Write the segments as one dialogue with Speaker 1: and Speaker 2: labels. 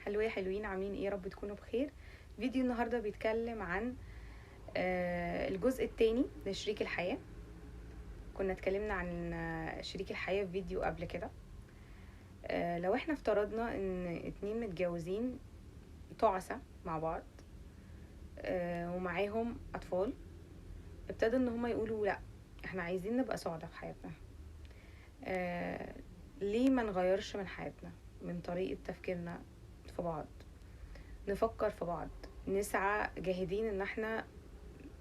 Speaker 1: هلو يا حلوين، عاملين ايه؟ يا رب تكونوا بخير. فيديو النهارده بيتكلم عن الجزء الثاني لشريك الحياة. كنا اتكلمنا عن شريك الحياة في فيديو قبل كده. لو احنا افترضنا ان اتنين متجوزين تعسة مع بعض، ومعاهم اطفال، ابتدوا ان هما يقولوا لا، احنا عايزين نبقى سعداء في حياتنا. ليه ما نغيرش من حياتنا، من طريقة تفكيرنا في بعض، نفكر في بعض، نسعى جاهدين ان احنا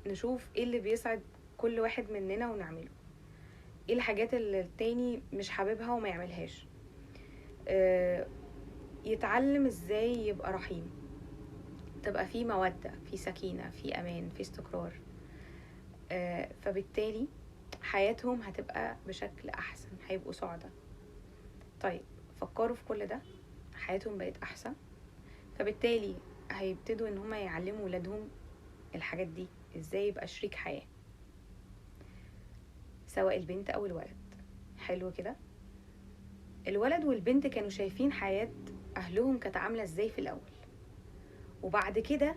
Speaker 1: نشوف ايه اللي بيسعد كل واحد مننا ونعمله، ايه الحاجات اللي التاني مش حاببها وما يعملهاش. يتعلم ازاي يبقى رحيم، تبقى في مودة، في سكينة، في امان، في استقرار. فبالتالي حياتهم هتبقى بشكل احسن، هيبقوا سعداء. طيب فكروا في كل ده، حياتهم بقت احسن، فبالتالي هيبتدوا ان هما يعلموا ولادهم الحاجات دي، ازاي يبقى شريك حياة، سواء البنت او الولد. حلو كده. الولد والبنت كانوا شايفين حياة اهلهم كانت عاملة ازاي في الاول، وبعد كده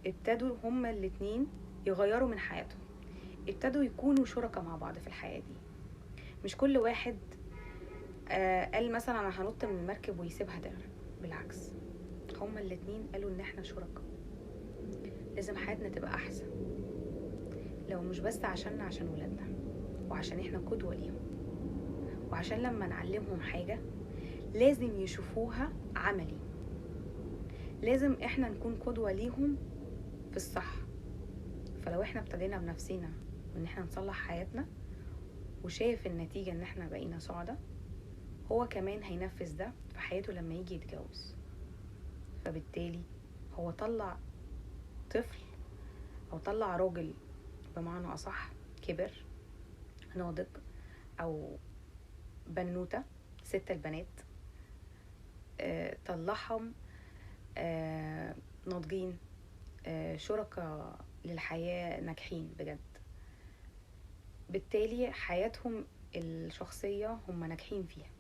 Speaker 1: ابتدوا هما الاتنين يغيروا من حياتهم، ابتدوا يكونوا شركاء مع بعض في الحياة دي. مش كل واحد قال مثلا انا هنط من المركب ويسيبها تغرق، بالعكس، هما الاتنين قالوا ان احنا شركاء، لازم حياتنا تبقى احسن، لو مش بس عشاننا، عشان ولادنا، وعشان احنا قدوة ليهم، وعشان لما نعلمهم حاجة لازم يشوفوها عملي. لازم احنا نكون قدوة ليهم في الصح. فلو احنا ابتدينا بنفسنا وان احنا نصلح حياتنا، وشايف النتيجة ان احنا بقينا سعداء، هو كمان هينفذ ده في حياته لما يجي يتجوز. فبالتالي هو طلع طفل، او طلع راجل بمعنى اصح، كبر ناضج، او بنوتة، ست البنات، طلعهم ناضجين، شركاء للحياة، ناجحين بجد. بالتالي حياتهم الشخصية هم ناجحين فيها،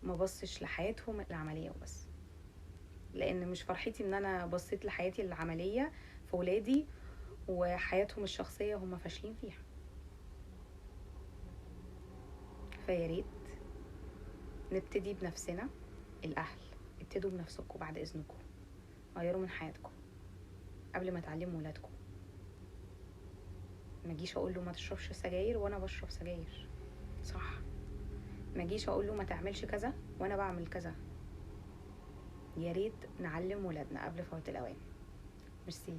Speaker 1: ما بصش لحياتهم العملية وبس، لان مش فرحتي ان انا بصيت لحياتي العملية في ولادي وحياتهم الشخصية هم فاشلين فيها. فياريت نبتدي بنفسنا. الاهل ابتدوا بنفسكم بعد اذنكم، غيروا من حياتكم قبل ما تعلموا ولادكم. ما اجيش اقول له ما تشربش سجاير وانا بشرب سجاير، صح؟ ما اجيش اقول له ما تعملش كذا وانا بعمل كذا. يا ريت نعلم ولادنا قبل فوات الاوان. ميرسي.